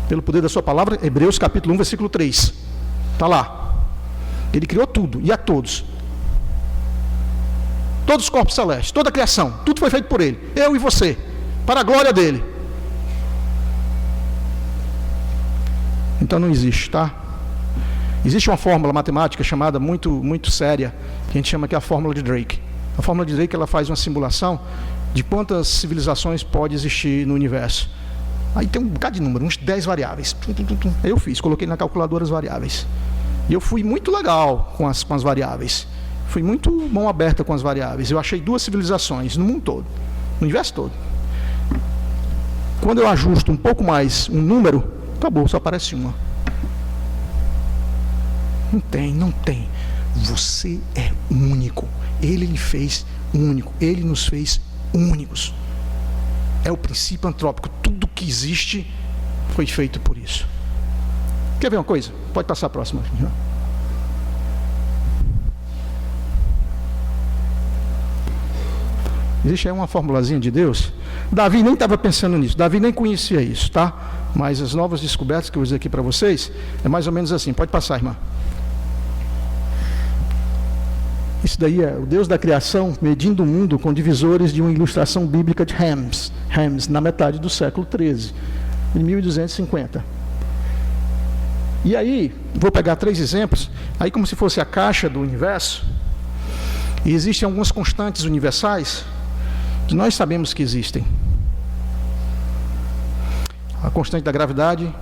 pelo poder da sua palavra, Hebreus capítulo 1, versículo 3. Está lá. Ele criou tudo e a todos. Todos os corpos celestes, toda a criação, tudo foi feito por ele, eu e você, para a glória dele. Então não existe, tá? Existe uma fórmula matemática chamada muito séria, que a gente chama que é a fórmula de Drake. A fórmula de Drake, ela faz uma simulação de quantas civilizações pode existir no universo. Aí tem um bocado de número, uns 10 variáveis. Eu fiz, coloquei na calculadora as variáveis. E eu fui muito legal com as variáveis. Fui muito mão aberta com as variáveis. Eu achei 2 civilizações no mundo todo, no universo todo. Quando eu ajusto um pouco mais um número, acabou, só aparece uma. Não tem. Você é único. Ele lhe fez único. Ele nos fez únicos. É o princípio antrópico. Tudo que existe foi feito por isso. Quer ver uma coisa? Pode passar a próxima. Existe aí uma formulazinha de Deus. Davi nem estava pensando nisso. Davi nem conhecia isso, tá? Mas as novas descobertas que eu vou dizer aqui para vocês é mais ou menos assim. Pode passar, irmã. Isso daí é o Deus da criação medindo o mundo com divisores de uma ilustração bíblica de Helms, na metade do século XIII, em 1250. E aí, vou pegar 3 exemplos, aí como se fosse a caixa do universo, e existem algumas constantes universais que nós sabemos que existem. A constante da gravidade,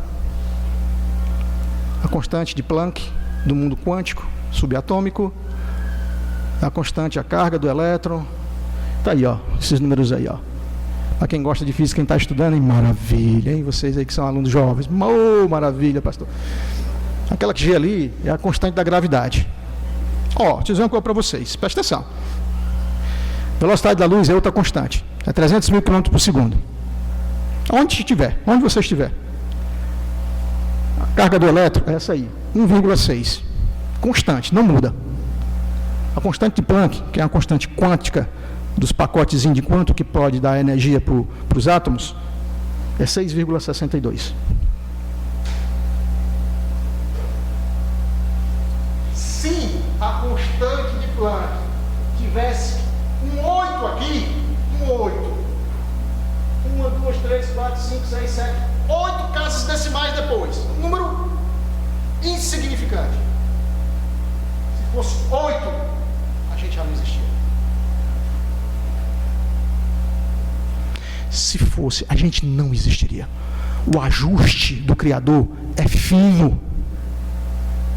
a constante de Planck, do mundo quântico, subatômico, a constante, a carga do elétron. Está aí, ó, esses números aí, ó. Para quem gosta de física, quem está estudando, hein? Maravilha, hein? Vocês aí que são alunos jovens, maravilha, pastor. Aquela que G ali é a constante da gravidade. Ó, deixa eu dizer uma coisa para vocês, presta atenção. Velocidade da luz é outra constante, é 300 mil km por segundo. Onde estiver, onde você estiver. A carga do elétron é essa aí, 1,6. Constante, não muda. A constante de Planck, que é a constante quântica dos pacotezinhos de quanto que pode dar energia para os átomos, É 6,62. Se a constante de Planck tivesse um 8 aqui, um 8, 1, 2, 3, 4, 5, 6, 7, 8 casas decimais depois, um número insignificante. Se fosse 8, a gente já não existia. Se fosse, a gente não existiria. O ajuste do Criador é fino,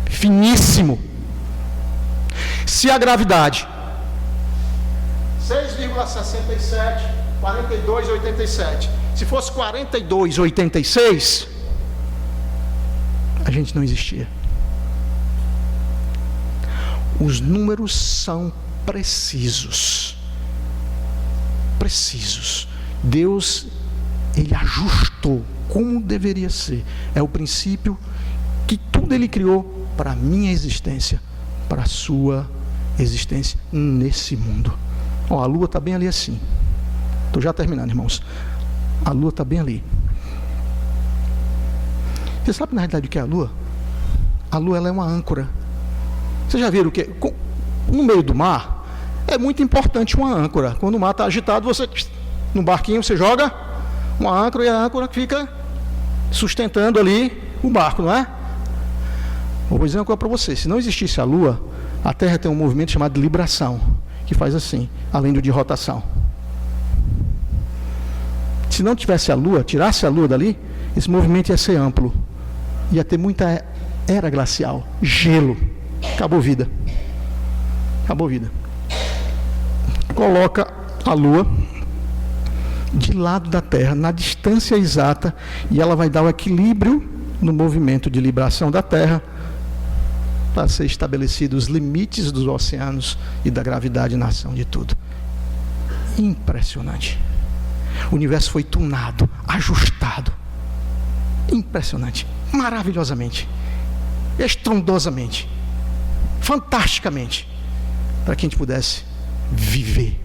finíssimo. Se a gravidade 6,67, 42,87, se fosse 42,86, a gente não existia. Os números são precisos. Precisos. Deus, Ele ajustou como deveria ser. É o princípio que tudo Ele criou para a minha existência, para a sua existência nesse mundo. Ó, a lua está bem ali assim. Estou já terminando, irmãos. A lua está bem ali. Você sabe na realidade o que é a lua? A lua, ela é uma âncora. Vocês já viram o que? No meio do mar, é muito importante uma âncora. Quando o mar está agitado, você, no barquinho, você joga uma âncora e a âncora fica sustentando ali o barco, não é? Vou dizer uma coisa para você. Se não existisse a lua, a Terra tem um movimento chamado de libração, que faz assim, além do de rotação. Se não tivesse a lua, tirasse a lua dali, esse movimento ia ser amplo. Ia ter muita era glacial, gelo. Acabou vida. Acabou vida. Coloca a lua de lado da Terra, na distância exata, e ela vai dar o equilíbrio no movimento de libração da Terra, para ser estabelecidos os limites dos oceanos e da gravidade na ação de tudo. Impressionante. O universo foi tunado, ajustado. Impressionante. Maravilhosamente. Estrondosamente. Fantasticamente. Para que a gente pudesse viver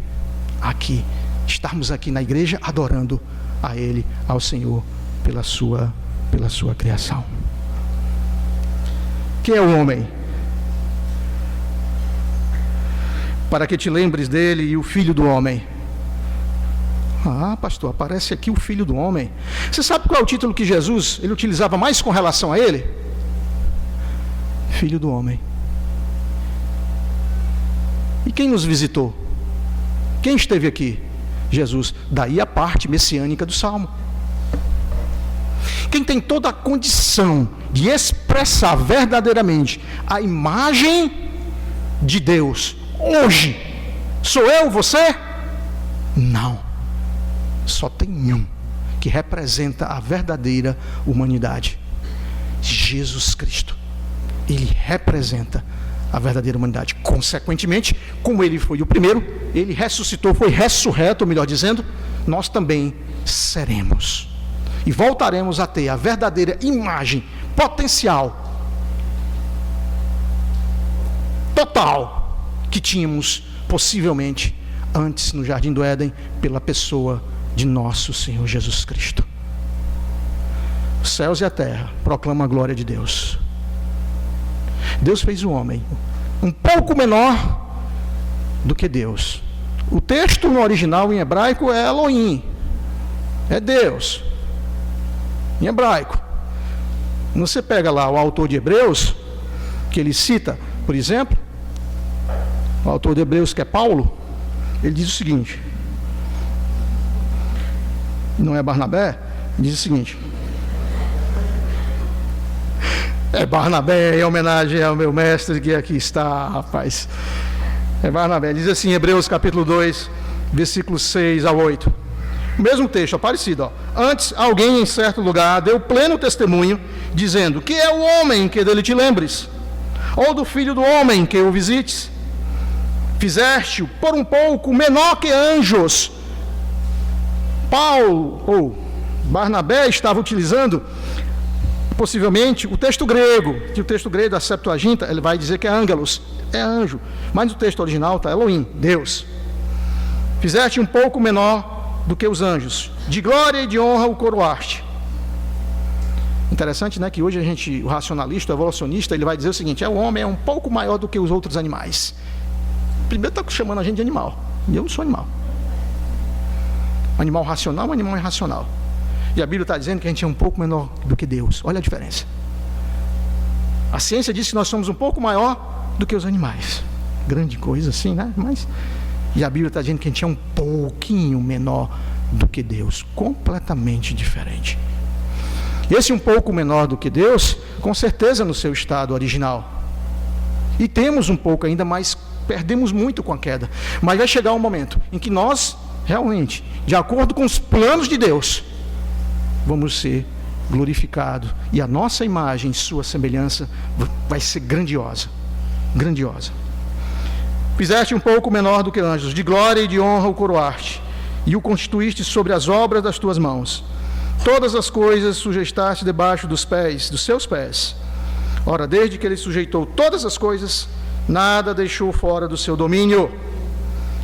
aqui. Estarmos aqui na igreja adorando a Ele, ao Senhor, pela sua criação. Quem é o homem? Para que te lembres dele, e o filho do homem. Ah, pastor, aparece aqui o filho do homem. Você sabe qual é o título que Jesus ele utilizava mais com relação a ele? Filho do homem. E quem nos visitou? Quem esteve aqui? Jesus. Daí a parte messiânica do Salmo. Quem tem toda a condição de expressar verdadeiramente a imagem de Deus hoje, sou eu, você? Não. Só tem um que representa a verdadeira humanidade. Jesus Cristo. Ele representa a verdadeira humanidade. Consequentemente, como ele foi o primeiro, ele ressuscitou, foi ressurreto, melhor dizendo, nós também seremos. E voltaremos a ter a verdadeira imagem potencial, total, que tínhamos possivelmente antes no Jardim do Éden, pela pessoa de nosso Senhor Jesus Cristo. Os céus e a terra proclamam a glória de Deus. Deus fez o homem um pouco menor do que Deus. O texto no original em hebraico é Elohim, é Deus, em hebraico. Você pega lá o autor de Hebreus, que ele cita, por exemplo, o autor de Hebreus, que é Paulo, ele diz o seguinte, não é Barnabé, diz o seguinte, é Barnabé, em homenagem ao meu mestre que aqui está, rapaz, é Barnabé, diz assim, Hebreus capítulo 2, versículos 6 a 8, o mesmo texto, é parecido, ó. Antes, alguém em certo lugar deu pleno testemunho, dizendo, que é o homem que dele te lembres, ou do filho do homem que o visites, fizeste-o por um pouco menor que anjos. Paulo, ou Barnabé, estava utilizando possivelmente o texto grego, que o texto grego da Septuaginta, ele vai dizer que é ângelos, é anjo, mas no texto original está Elohim, Deus. Fizeste um pouco menor do que os anjos, de glória e de honra o coroaste. Interessante, né, que hoje o racionalista, o evolucionista, ele vai dizer o seguinte: o homem é um pouco maior do que os outros animais. Primeiro está chamando a gente de animal, e eu não sou animal. Animal racional, animal irracional. E a Bíblia está dizendo que a gente é um pouco menor do que Deus. Olha a diferença. A ciência diz que nós somos um pouco maior do que os animais. Grande coisa assim, né? E a Bíblia está dizendo que a gente é um pouquinho menor do que Deus. Completamente diferente. Esse um pouco menor do que Deus, com certeza no seu estado original. E temos um pouco ainda, mas perdemos muito com a queda. Mas vai chegar um momento em que nós, realmente, de acordo com os planos de Deus, vamos ser glorificados. E a nossa imagem, sua semelhança, vai ser grandiosa. Grandiosa. Fizeste um pouco menor do que anjos, de glória e de honra o coroaste, e o constituíste sobre as obras das tuas mãos. Todas as coisas sujeitaste debaixo dos seus pés. Ora, desde que ele sujeitou todas as coisas, nada deixou fora do seu domínio.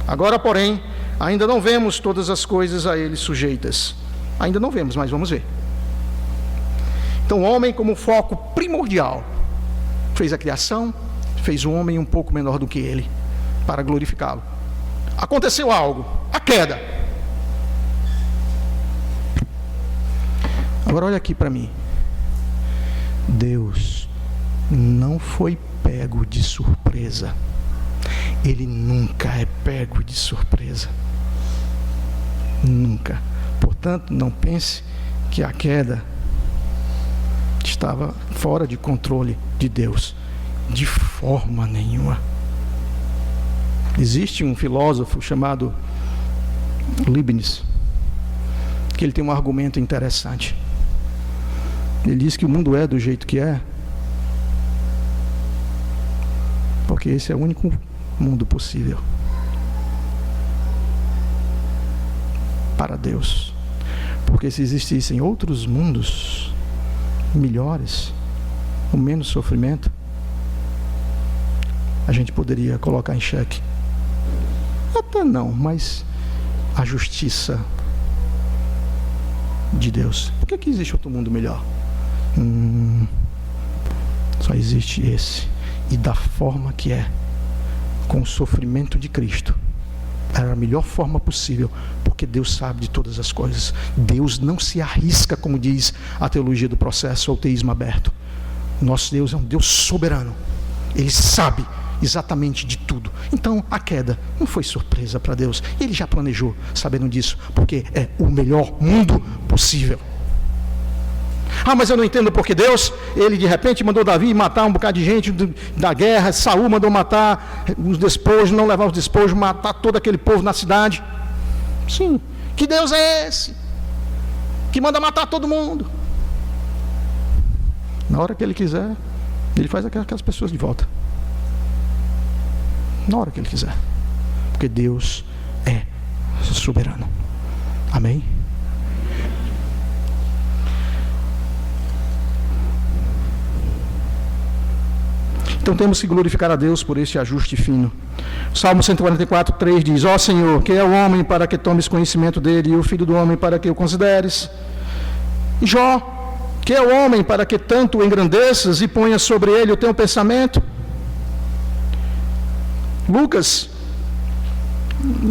Agora, porém, ainda não vemos todas as coisas a ele sujeitas. Ainda não vemos, mas vamos ver. Então, o homem, como foco primordial, fez a criação, fez o homem um pouco menor do que ele, para glorificá-lo. Aconteceu algo, a queda. Agora olha aqui para mim. Deus não foi pego de surpresa. Ele nunca é pego de surpresa. Nunca. Portanto, não pense que a queda estava fora de controle de Deus. De forma nenhuma. Existe um filósofo chamado Leibniz, que ele tem um argumento interessante. Ele diz que o mundo é do jeito que é, porque esse é o único mundo possível para Deus. Porque se existissem outros mundos melhores, com menos sofrimento, a gente poderia colocar em xeque. Até não, mas a justiça de Deus. Por que existe outro mundo melhor? Só existe esse. E da forma que é, com o sofrimento de Cristo, era a melhor forma possível, porque Deus sabe de todas as coisas. Deus não se arrisca, como diz a teologia do processo, ou o teísmo aberto. Nosso Deus é um Deus soberano. Ele sabe exatamente de tudo. Então a queda não foi surpresa para Deus. Ele já planejou, sabendo disso, porque é o melhor mundo possível. Mas eu não entendo porque Deus, ele de repente mandou Davi matar um bocado de gente da guerra. Saul mandou matar os despojos, não levar os despojos, matar todo aquele povo na cidade. Sim, que Deus é esse? Que manda matar todo mundo. Na hora que ele quiser, ele faz aquelas pessoas de volta. Na hora que ele quiser. Porque Deus é soberano. Amém? Então temos que glorificar a Deus por esse ajuste fino. Salmo 144, 3 diz: Ó Senhor, quem é o homem para que tomes conhecimento dele, e o filho do homem para que o consideres? E Jó, quem é o homem para que tanto o engrandeças e ponhas sobre ele o teu pensamento? Lucas,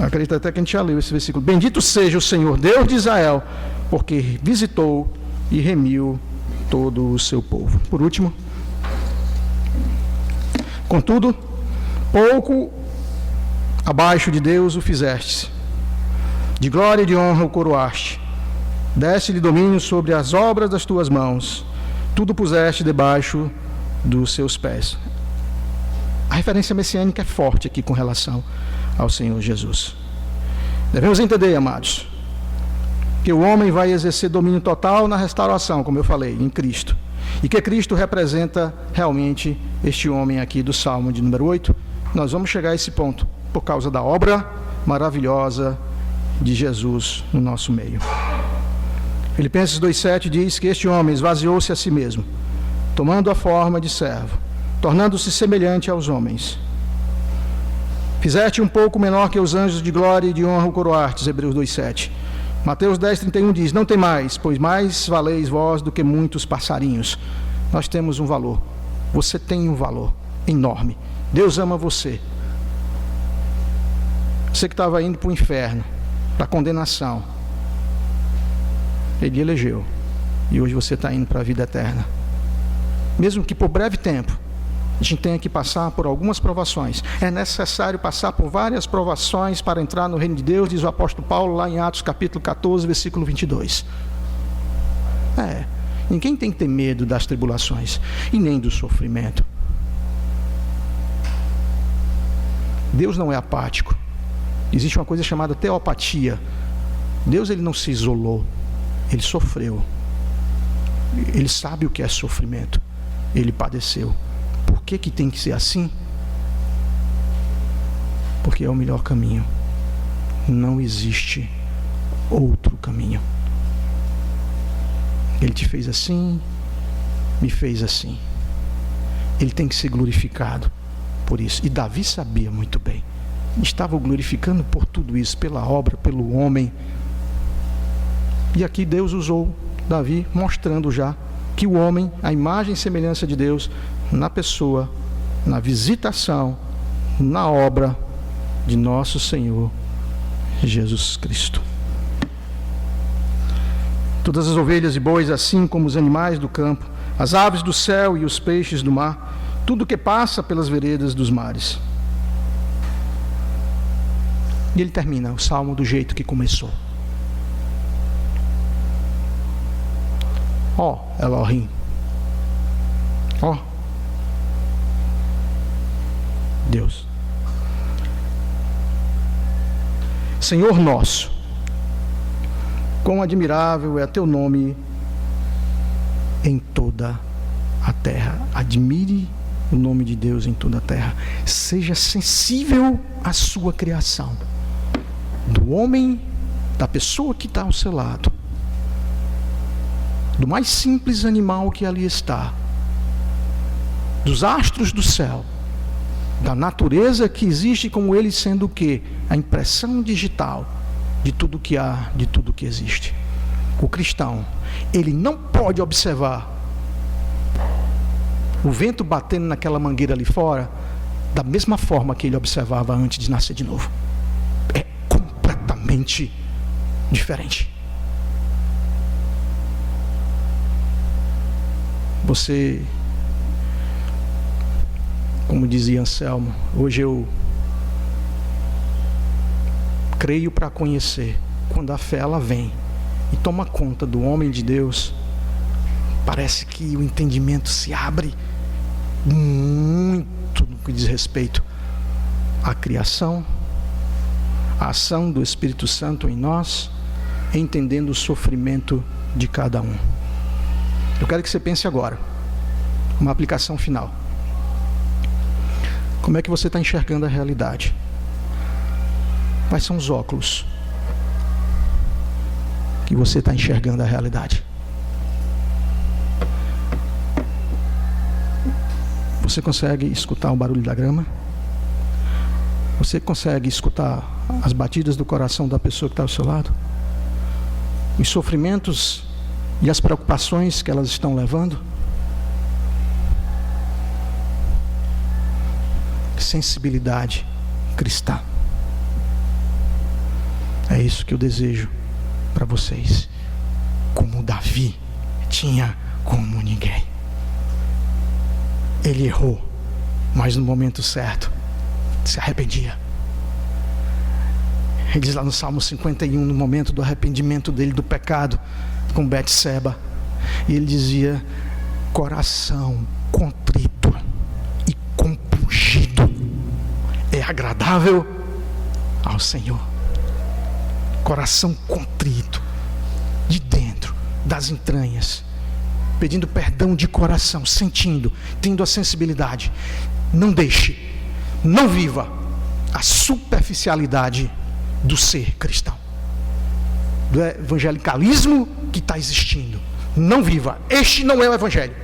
acredito até que a gente já leu esse versículo. Bendito seja o Senhor, Deus de Israel, porque visitou e remiu todo o seu povo. Por último, contudo, pouco abaixo de Deus o fizeste, de glória e de honra o coroaste, deste-lhe domínio sobre as obras das tuas mãos, tudo puseste debaixo dos seus pés. A referência messiânica é forte aqui com relação ao Senhor Jesus. Devemos entender, amados, que o homem vai exercer domínio total na restauração, como eu falei, em Cristo. E que Cristo representa realmente este homem aqui do Salmo de número 8. Nós vamos chegar a esse ponto por causa da obra maravilhosa de Jesus no nosso meio. Filipenses 2,7 diz que este homem esvaziou-se a si mesmo, tomando a forma de servo, tornando-se semelhante aos homens. Fizeste um pouco menor que os anjos, de glória e de honra o coroastes, Hebreus 2,7. Mateus 10:31 diz: não temais, pois mais valeis vós do que muitos passarinhos. Nós temos um valor. Você tem um valor enorme. Deus ama você. Você que estava indo para o inferno, para a condenação, Ele elegeu. E hoje você está indo para a vida eterna. Mesmo que por breve tempo, a gente tenha que passar por algumas provações. É necessário passar por várias provações para entrar no reino de Deus, diz o apóstolo Paulo lá em Atos capítulo 14, versículo 22. Ninguém tem que ter medo das tribulações e nem do sofrimento. Deus não é apático. Existe uma coisa chamada teopatia. Deus, ele não se isolou, ele sofreu. Ele sabe o que é sofrimento. Ele padeceu. Por que tem que ser assim? Porque é o melhor caminho. Não existe outro caminho. Ele te fez assim, me fez assim. Ele tem que ser glorificado por isso. E Davi sabia muito bem. Estava glorificando por tudo isso, pela obra, pelo homem. E aqui Deus usou Davi, mostrando já que o homem, a imagem e semelhança de Deus, na pessoa, na visitação, na obra de nosso Senhor Jesus Cristo. Todas as ovelhas e bois, assim como os animais do campo, as aves do céu e os peixes do mar, tudo que passa pelas veredas dos mares. E ele termina o salmo do jeito que começou. Ó Elohim, ó Deus, Senhor nosso, quão admirável é teu nome em toda a terra. Admire o nome de Deus em toda a terra. Seja sensível à sua criação, do homem, da pessoa que está ao seu lado, do mais simples animal que ali está, dos astros do céu, da natureza que existe, como ele sendo o quê? A impressão digital de tudo que há, de tudo que existe. O cristão, ele não pode observar o vento batendo naquela mangueira ali fora da mesma forma que ele observava antes de nascer de novo. É completamente diferente. Você, como dizia Anselmo, hoje eu creio para conhecer. Quando a fé ela vem e toma conta do homem de Deus, parece que o entendimento se abre muito no que diz respeito à criação, à ação do Espírito Santo em nós, entendendo o sofrimento de cada um. Eu quero que você pense agora, uma aplicação final. Como é que você está enxergando a realidade? Quais são os óculos que você está enxergando a realidade? Você consegue escutar o barulho da grama? Você consegue escutar as batidas do coração da pessoa que está ao seu lado? Os sofrimentos e as preocupações que elas estão levando? Sensibilidade cristã. É isso que eu desejo para vocês. Como Davi tinha como ninguém. Ele errou, mas no momento certo se arrependia. Ele diz lá no Salmo 51, no momento do arrependimento dele do pecado com Betseba, e ele dizia: coração contrito e compungido é agradável ao Senhor. Coração contrito, de dentro, das entranhas, pedindo perdão de coração, sentindo, tendo a sensibilidade. Não deixe, não viva a superficialidade do ser cristão, do evangelicalismo que está existindo. Não viva. Este não é o evangelho.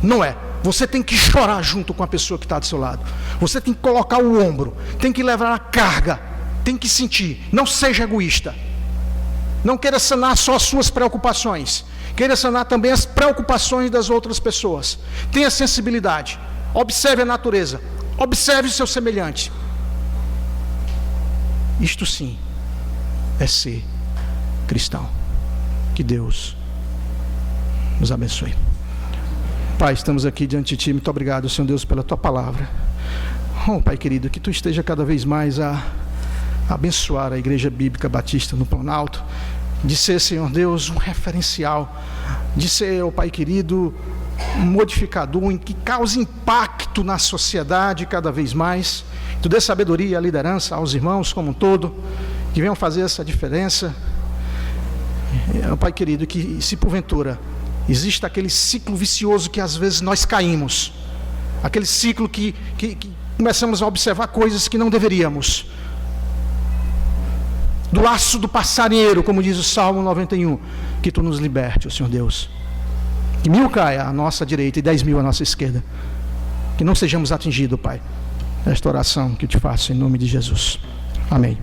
Não é. Você tem que chorar junto com a pessoa que está do seu lado. Você tem que colocar o ombro, tem que levar a carga, tem que sentir. Não seja egoísta. Não queira sanar só as suas preocupações. Queira sanar também as preocupações das outras pessoas. Tenha sensibilidade. Observe a natureza. Observe o seu semelhante. Isto sim é ser cristão. Que Deus nos abençoe. Pai, estamos aqui diante de Ti. Muito obrigado, Senhor Deus, pela Tua palavra. Oh, Pai querido, que Tu esteja cada vez mais a abençoar a Igreja Bíblica Batista no Planalto, de ser, Senhor Deus, um referencial, de ser, oh Pai querido, um modificador que cause impacto na sociedade cada vez mais. Tu dê sabedoria à liderança, aos irmãos como um todo, que venham fazer essa diferença. Oh Pai querido, que se porventura existe aquele ciclo vicioso que às vezes nós caímos, aquele ciclo que começamos a observar coisas que não deveríamos, do laço do passarinheiro, como diz o Salmo 91, que Tu nos liberte, ó Senhor Deus. Que 1000 caia à nossa direita e 10.000 à nossa esquerda. Que não sejamos atingidos, Pai. Esta oração que eu Te faço em nome de Jesus. Amém.